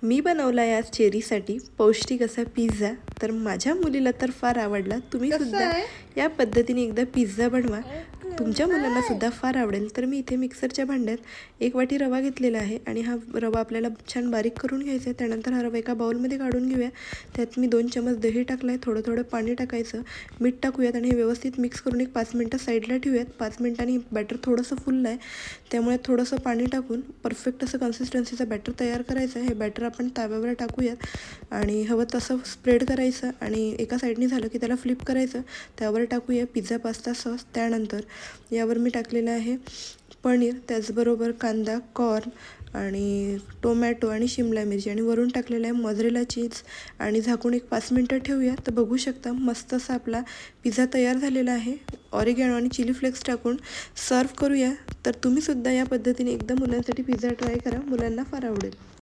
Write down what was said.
मी बनवला आहे आज चेरीसाठी पौष्टिक असा पिझ्झा. तर माझ्या मुलीला तर फार आवडला. तुम्ही सुद्धा या पद्धतीने एकदा पिझ्झा बनवा, तुमच्या मुलांना सुद्धा फार आवडेल. तर मी इथे मिक्सरच्या भांड्यात 1 वाटी रवा घेतलेला आहे आणि हा रवा आपल्याला छान बारीक करून घ्यायचा आहे. त्यानंतर हा रवा एका बाउलमध्ये काढून घेऊया. त्यात मी 2 चमच दही टाकलं आहे, थोडं थोडं पाणी टाकायचं, मीठ टाकूयात आणि हे व्यवस्थित मिक्स करून एक 5 मिनटं साईडला ठेवूयात. 5 मिनटांनी बॅटर थोडंसं फुललं आहे, त्यामुळे थोडंसं पाणी टाकून परफेक्ट असं कन्सिस्टन्सीचं बॅटर तयार करायचं आहे. हे बॅटर आपण तव्यावर टाकूयात आणि हवं तसं स्प्रेड करायचं आणि एका साईडने झालं की त्याला फ्लिप करायचं. त्यावर टाकूया पिझ्झा पास्ता सॉस. त्यानंतर यावर मी टाकलेलं आहे पनीर, त्याचबरोबर कांदा, कॉर्न आणि टोमॅटो आणि शिमला मिरची आणि वरून टाकलेलं आहे मोझरेला चीज आणि झाकून एक 5 मिनटं ठेवूया. तर बघू शकता मस्त असा आपला पिझ्झा तयार झालेला आहे. ऑरिगॅनो आणि चिली फ्लेक्स टाकून सर्व करूया. तर तुम्हीसुद्धा या पद्धतीने एकदा मुलांसाठी पिझ्झा ट्राय करा, मुलांना फार आवडेल.